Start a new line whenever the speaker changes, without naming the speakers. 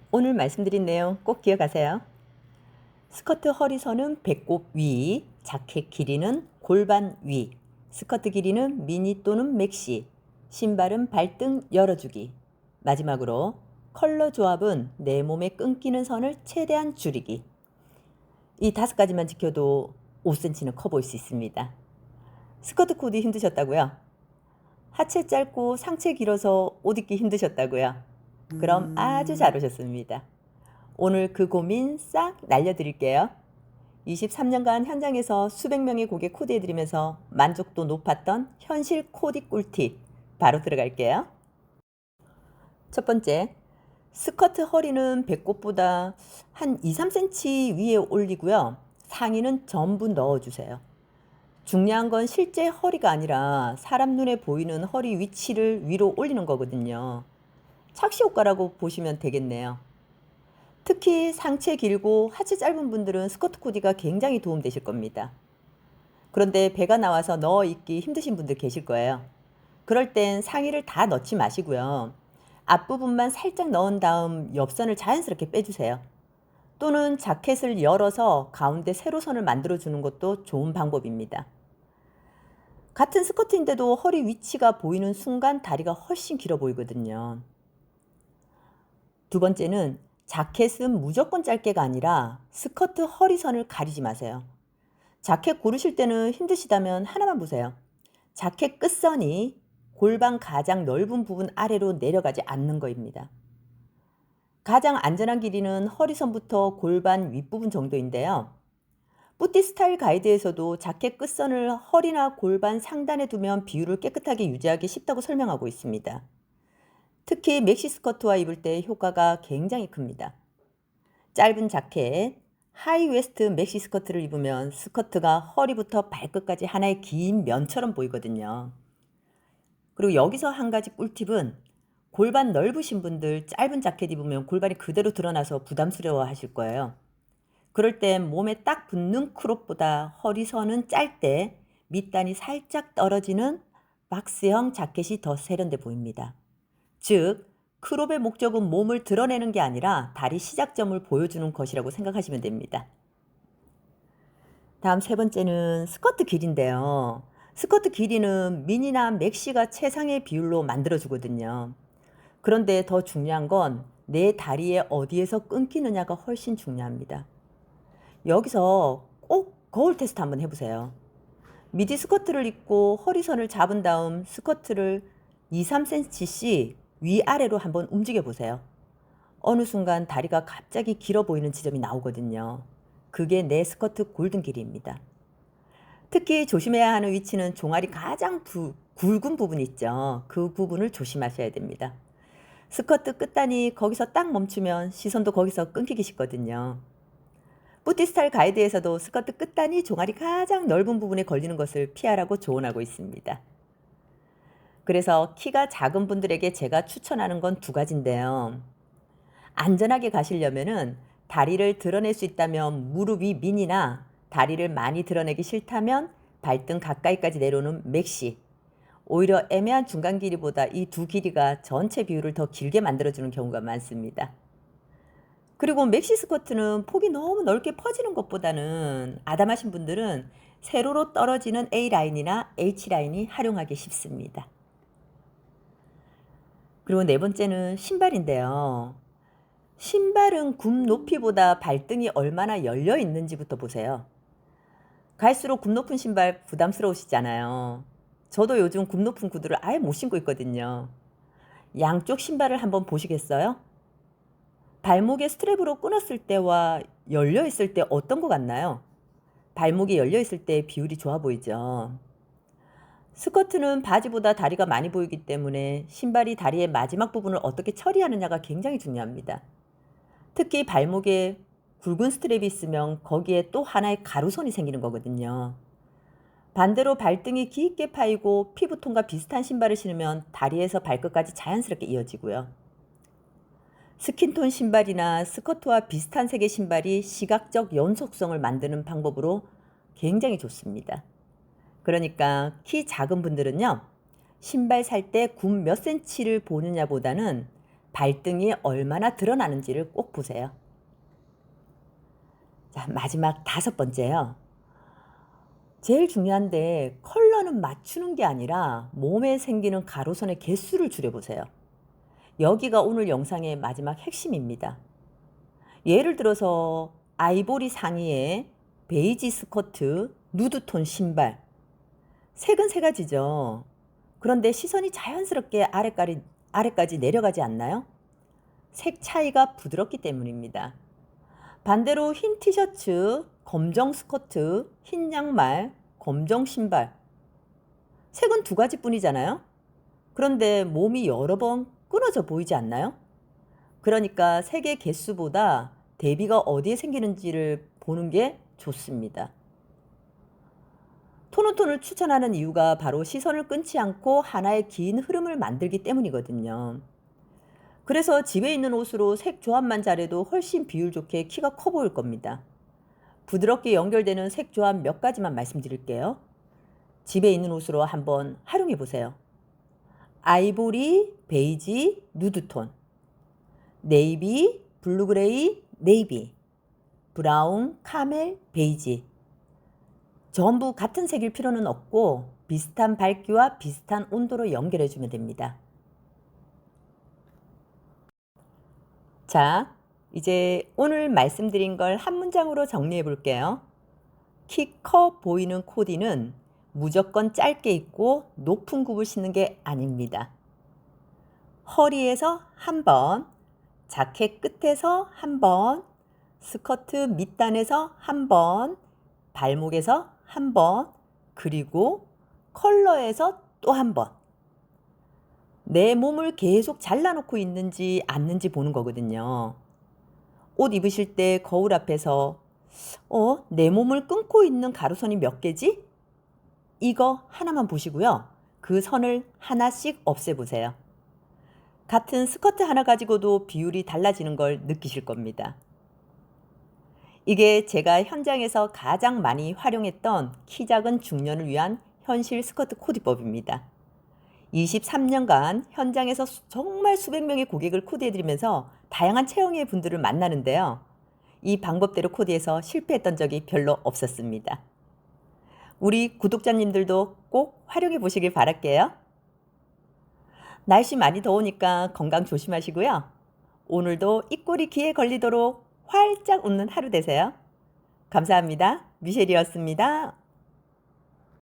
오늘 말씀드린 내용 꼭 기억하세요. 스커트 허리선은 배꼽 위, 자켓 길이는 골반 위, 스커트 길이는 미니 또는 맥시, 신발은 발등 열어주기. 마지막으로 컬러 조합은 내 몸에 끊기는 선을 최대한 줄이기. 이 5가지만 지켜도 5cm는 커 보일 수 있습니다. 스커트 코디 힘드셨다고요? 하체 짧고 상체 길어서 옷 입기 힘드셨다고요? 그럼 아주 잘 오셨습니다. 오늘 그 고민 싹 날려드릴게요. 23년간 현장에서 수백 명의 고객 코디해드리면서 만족도 높았던 현실 코디 꿀팁 바로 들어갈게요. 첫 번째, 스커트 허리는 배꼽보다 한 2, 3cm 위에 올리고요. 상의는 전부 넣어주세요. 중요한 건 실제 허리가 아니라 사람 눈에 보이는 허리 위치를 위로 올리는 거거든요. 착시 효과라고 보시면 되겠네요. 특히 상체 길고 하체 짧은 분들은 스커트 코디가 굉장히 도움되실 겁니다. 그런데 배가 나와서 넣어 입기 힘드신 분들 계실 거예요. 그럴 땐 상의를 다 넣지 마시고요. 앞부분만 살짝 넣은 다음 옆선을 자연스럽게 빼주세요. 또는 자켓을 열어서 가운데 세로선을 만들어주는 것도 좋은 방법입니다. 같은 스커트인데도 허리 위치가 보이는 순간 다리가 훨씬 길어 보이거든요. 두 번째는 자켓은 무조건 짧게가 아니라 스커트 허리선을 가리지 마세요. 자켓 고르실 때는 힘드시다면 하나만 보세요. 자켓 끝선이 골반 가장 넓은 부분 아래로 내려가지 않는 거입니다. 가장 안전한 길이는 허리선부터 골반 윗부분 정도인데요. 뿌띠 스타일 가이드에서도 자켓 끝선을 허리나 골반 상단에 두면 비율을 깨끗하게 유지하기 쉽다고 설명하고 있습니다. 특히 맥시 스커트와 입을 때 효과가 굉장히 큽니다. 짧은 자켓, 하이웨스트 맥시 스커트를 입으면 스커트가 허리부터 발끝까지 하나의 긴 면처럼 보이거든요. 그리고 여기서 한 가지 꿀팁은 골반 넓으신 분들 짧은 자켓 입으면 골반이 그대로 드러나서 부담스러워 하실 거예요. 그럴 땐 몸에 딱 붙는 크롭보다 허리선은 짧되 밑단이 살짝 떨어지는 박스형 자켓이 더 세련돼 보입니다. 즉, 크롭의 목적은 몸을 드러내는 게 아니라 다리 시작점을 보여주는 것이라고 생각하시면 됩니다. 다음 세 번째는 스커트 길인데요. 스커트 길이는 미니나 맥시가 최상의 비율로 만들어주거든요. 그런데 더 중요한 건 내 다리에 어디에서 끊기느냐가 훨씬 중요합니다. 여기서 꼭 거울 테스트 한번 해보세요. 미디 스커트를 입고 허리선을 잡은 다음 스커트를 2, 3cm씩 위아래로 한번 움직여 보세요. 어느 순간 다리가 갑자기 길어 보이는 지점이 나오거든요. 그게 내 스커트 골든 길이입니다. 특히 조심해야 하는 위치는 종아리 가장 굵은 부분 있죠. 그 부분을 조심하셔야 됩니다. 스커트 끝단이 거기서 딱 멈추면 시선도 거기서 끊기기 쉽거든요. 뿌티 스타일 가이드에서도 스커트 끝단이 종아리 가장 넓은 부분에 걸리는 것을 피하라고 조언하고 있습니다. 그래서 키가 작은 분들에게 제가 추천하는 건 2가지인데요. 안전하게 가시려면은 다리를 드러낼 수 있다면 무릎이 미니나 다리를 많이 드러내기 싫다면 발등 가까이까지 내려오는 맥시. 오히려 애매한 중간 길이보다 이 2길이가 전체 비율을 더 길게 만들어주는 경우가 많습니다. 그리고 맥시 스커트는 폭이 너무 넓게 퍼지는 것보다는 아담하신 분들은 세로로 떨어지는 A라인이나 H라인이 활용하기 쉽습니다. 그리고 네 번째는 신발인데요. 신발은 굽 높이보다 발등이 얼마나 열려 있는지부터 보세요. 갈수록 굽 높은 신발 부담스러우시잖아요. 저도 요즘 굽 높은 구두를 아예 못 신고 있거든요. 양쪽 신발을 한번 보시겠어요? 발목에 스트랩으로 끊었을 때와 열려 있을 때 어떤 것 같나요? 발목이 열려 있을 때 비율이 좋아 보이죠. 스커트는 바지보다 다리가 많이 보이기 때문에 신발이 다리의 마지막 부분을 어떻게 처리하느냐가 굉장히 중요합니다. 특히 발목에 굵은 스트랩이 있으면 거기에 또 하나의 가루선이 생기는 거거든요. 반대로 발등이 깊게 파이고 피부톤과 비슷한 신발을 신으면 다리에서 발끝까지 자연스럽게 이어지고요. 스킨톤 신발이나 스커트와 비슷한 색의 신발이 시각적 연속성을 만드는 방법으로 굉장히 좋습니다. 그러니까 키 작은 분들은요. 신발 살 때 굽 몇 cm를 보느냐보다는 발등이 얼마나 드러나는지를 꼭 보세요. 자, 마지막 5번째요. 제일 중요한데 컬러는 맞추는 게 아니라 몸에 생기는 가로선의 개수를 줄여보세요. 여기가 오늘 영상의 마지막 핵심입니다. 예를 들어서 아이보리 상의에 베이지 스커트, 누드톤 신발. 색은 3가지죠. 그런데 시선이 자연스럽게 아래까지 내려가지 않나요? 색 차이가 부드럽기 때문입니다. 반대로 흰 티셔츠, 검정 스커트, 흰 양말, 검정 신발. 색은 2가지뿐이잖아요. 그런데 몸이 여러 번 끊어져 보이지 않나요? 그러니까 색의 개수보다 대비가 어디에 생기는지를 보는 게 좋습니다. 톤온톤을 추천하는 이유가 바로 시선을 끊지 않고 하나의 긴 흐름을 만들기 때문이거든요. 그래서 집에 있는 옷으로 색 조합만 잘해도 훨씬 비율 좋게 키가 커 보일 겁니다. 부드럽게 연결되는 색 조합 몇 가지만 말씀드릴게요. 집에 있는 옷으로 한번 활용해 보세요. 아이보리, 베이지, 누드톤, 네이비, 블루그레이, 네이비, 브라운, 카멜, 베이지. 전부 같은 색일 필요는 없고 비슷한 밝기와 비슷한 온도로 연결해 주면 됩니다. 자, 이제 오늘 말씀드린 걸 한 문장으로 정리해 볼게요. 키 커 보이는 코디는 무조건 짧게 입고 높은 굽을 신는 게 아닙니다. 허리에서 한 번, 자켓 끝에서 한 번, 스커트 밑단에서 한 번, 발목에서 한 번, 그리고 컬러에서 또 한 번. 내 몸을 계속 잘라놓고 있는지 않는지 보는 거거든요. 옷 입으실 때 거울 앞에서 내 몸을 끊고 있는 가로선이 몇 개지? 이거 하나만 보시고요. 그 선을 하나씩 없애보세요. 같은 스커트 하나 가지고도 비율이 달라지는 걸 느끼실 겁니다. 이게 제가 현장에서 가장 많이 활용했던 키 작은 중년을 위한 현실 스커트 코디법입니다. 23년간 현장에서 정말 수백 명의 고객을 코디해드리면서 다양한 체형의 분들을 만나는데요. 이 방법대로 코디해서 실패했던 적이 별로 없었습니다. 우리 구독자님들도 꼭 활용해 보시길 바랄게요. 날씨 많이 더우니까 건강 조심하시고요. 오늘도 입꼬리 귀에 걸리도록 활짝 웃는 하루 되세요. 감사합니다. 미셸이었습니다.